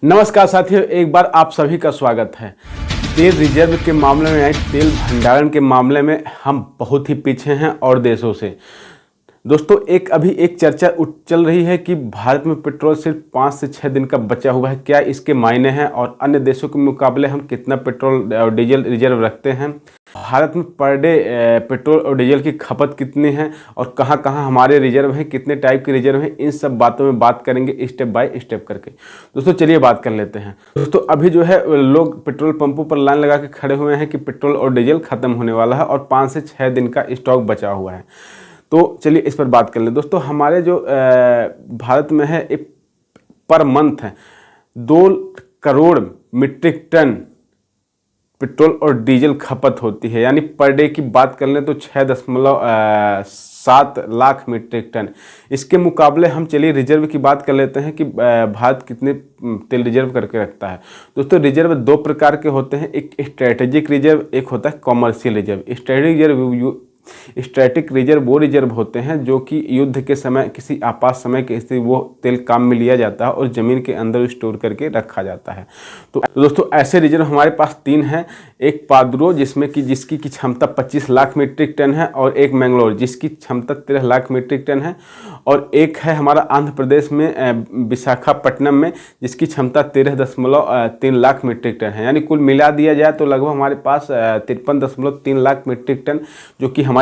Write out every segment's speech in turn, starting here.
नमस्कार साथियों, एक बार आप सभी का स्वागत है। तेल रिजर्व के मामले में, तेल भंडारण के मामले में हम बहुत ही पीछे हैं और देशों से। दोस्तों, अभी एक चर्चा चल रही है कि भारत में पेट्रोल सिर्फ 5 से 6 दिन का बचा हुआ है। क्या इसके मायने हैं और अन्य देशों के मुकाबले हम कितना पेट्रोल और डीजल रिजर्व रखते हैं? भारत में पर डे पेट्रोल और डीजल की खपत कितनी है और कहाँ कहाँ हमारे रिजर्व हैं, कितने टाइप के रिजर्व हैं, इन सब बातों में बात करेंगे स्टेप बाय स्टेप करके। दोस्तों चलिए बात कर लेते हैं। दोस्तों अभी जो है लोग पेट्रोल पंपों पर लाइन लगा के खड़े हुए हैं कि पेट्रोल और डीजल खत्म होने वाला है और 5 से 6 दिन का स्टॉक बचा हुआ है। तो चलिए इस पर बात कर लें। दोस्तों हमारे जो भारत में है एक पर मंथ है 2 करोड़ मीट्रिक टन पेट्रोल और डीजल खपत होती है। यानी पर डे की बात कर लें तो 6.7 लाख मीट्रिक टन। इसके मुकाबले हम चलिए रिजर्व की बात कर लेते हैं कि भारत कितने तेल रिजर्व करके रखता है। दोस्तों रिजर्व 2 प्रकार के होते हैं, एक स्ट्रेटेजिक रिजर्व, एक होता है कॉमर्शियल रिजर्व। स्ट्रेटेजिक रिजर्व वो रिजर्व होते हैं जो कि युद्ध के समय, किसी आपात समय के स्थिति वो तेल काम में लिया जाता है और ज़मीन के अंदर स्टोर करके रखा जाता है। तो दोस्तों ऐसे रिजर्व हमारे पास 3 हैं। एक पादरो जिसकी क्षमता 25 लाख मीट्रिक टन है, और एक मैंगलोर जिसकी क्षमता 13 लाख मीट्रिक टन है, और एक है हमारा आंध्र प्रदेश में विशाखापट्टनम में जिसकी क्षमता 13.3 लाख मीट्रिक टन है। यानी कुल मिला दिया जाए तो लगभग हमारे पास 53.3 लाख मीट्रिक टन जो कि हमारा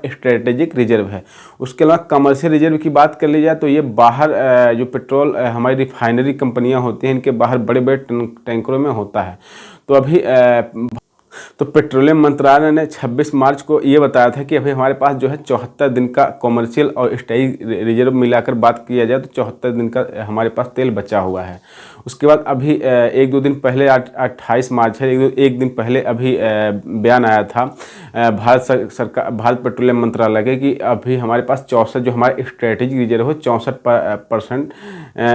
स्ट्रेटेजिक रिजर्व है। उसके अलावा कमर्शियल रिजर्व की बात कर ली जाए तो ये बाहर जो पेट्रोल हमारी रिफाइनरी कंपनियां होती हैं इनके बाहर बड़े बड़े टैंकरों में होता है। तो अभी पेट्रोलियम मंत्रालय ने 26 मार्च को ये बताया था कि अभी हमारे पास जो है 74 दिन का कॉमर्शियल और स्ट्रेटेजिक रिजर्व मिलाकर बात किया जाए तो 74 दिन का हमारे पास तेल बचा हुआ है। उसके बाद अभी 1-2 दिन पहले 28 मार्च है, एक दिन पहले अभी बयान आया था भारत पेट्रोलियम मंत्रालय के कि अभी हमारे पास 64 जो हमारा स्ट्रेटेजिक रिजर्व है 64%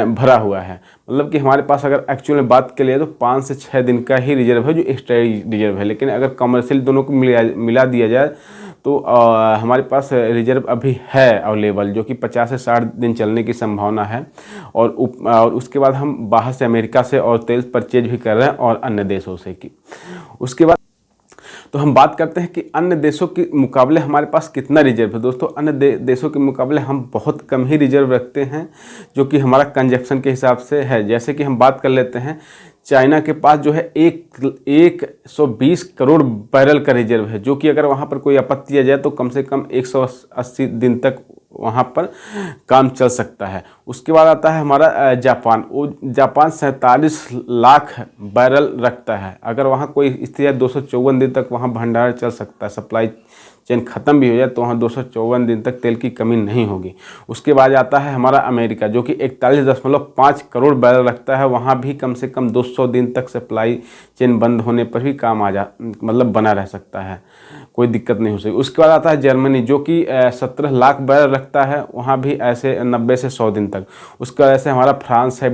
भरा हुआ है। मतलब कि हमारे पास अगर एक्चुअल में बात के लिए तो 5 से 6 दिन का ही रिजर्व है जो स्ट्रेटेजिक रिजर्व है। लेकिन अगर कमर्शियल दोनों को मिला दिया जाए तो हमारे पास रिजर्व अभी है अवेलेबल जो कि 50 से 60 दिन चलने की संभावना है। और उसके बाद हम बाहर से अमेरिका से और तेल परचेज भी कर रहे हैं और अन्य देशों से की। उसके बाद तो हम बात करते हैं कि अन्य देशों के मुकाबले हमारे पास कितना रिजर्व है। दोस्तों अन्य देशों के मुकाबले हम बहुत कम ही रिजर्व रखते हैं जो कि हमारा कंजप्शन के हिसाब से है। जैसे कि हम बात कर लेते हैं चाइना के पास जो है 120 करोड़ बैरल का रिजर्व है जो कि अगर वहाँ पर कोई आपत्ति आ जाए तो कम से कम 180 दिन तक वहाँ पर काम चल सकता है। उसके बाद आता है हमारा जापान। जापान 47 लाख बैरल रखता है। अगर वहाँ कोई स्थिति है 254 दिन तक वहाँ भंडारण चल सकता है, सप्लाई चेन ख़त्म भी हो जाए तो वहाँ 254 दिन तक तेल की कमी नहीं होगी। उसके बाद आता है हमारा अमेरिका जो कि 41.5 करोड़ बैरल रखता है। वहाँ भी कम से कम 200 दिन तक सप्लाई चेन बंद होने पर भी काम बना रह सकता है, कोई दिक्कत नहीं हो सकती। उसके बाद आता है जर्मनी जो कि 17 लाख बैरल रखता है, वहाँ भी ऐसे 90 से 100 दिन तक। उसके बाद ऐसे हमारा फ्रांस है,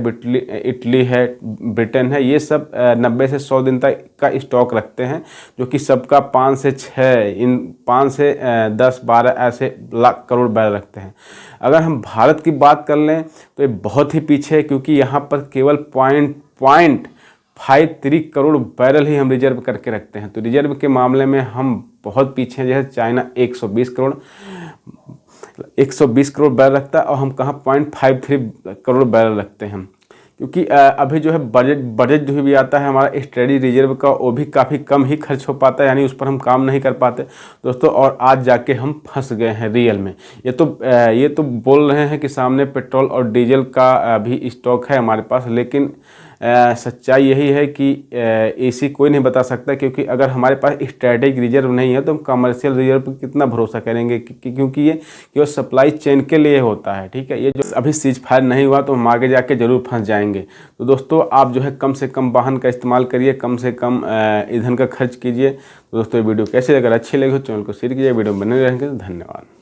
इटली है, ब्रिटेन है, ये सब 90 से 100 दिन तक का स्टॉक रखते हैं जो कि सबका 5 से 10-12 ऐसे लाख करोड़ बैरल रखते हैं। अगर हम भारत की बात कर लें तो ये बहुत ही पीछे है क्योंकि यहाँ पर केवल 0.53 करोड़ बैरल ही हम रिजर्व करके रखते हैं। तो रिजर्व के मामले में हम बहुत पीछे हैं। जैसे चाइना 120 करोड़ बैरल रखता है और हम कहाँ 0.53 करोड़ बैरल रखते हैं। क्योंकि अभी जो है बजट जो भी आता है हमारा स्ट्रेटेजिक रिजर्व का वो भी काफ़ी कम ही खर्च हो पाता है, यानी उस पर हम काम नहीं कर पाते दोस्तों। और आज जाके हम फंस गए हैं रियल में। ये तो बोल रहे हैं कि सामने पेट्रोल और डीजल का भी स्टॉक है हमारे पास, लेकिन सच्चाई यही है कि ऐसी कोई नहीं बता सकता क्योंकि अगर हमारे पास स्ट्रेटेजिक रिजर्व नहीं है तो हम कमर्शियल रिजर्व पर कितना भरोसा करेंगे क्योंकि ये केवल सप्लाई चेन के लिए होता है। ठीक है, ये जो अभी सीज फायर नहीं हुआ तो हम आगे जाके जरूर फंस जाएंगे। तो दोस्तों आप जो है कम से कम वाहन का इस्तेमाल करिए, कम से कम ईंधन का खर्च कीजिए। तो दोस्तों ये वीडियो कैसे अगर अच्छी लगी हो चैनल को शेयर कीजिए, वीडियो बने रहेंगे। धन्यवाद।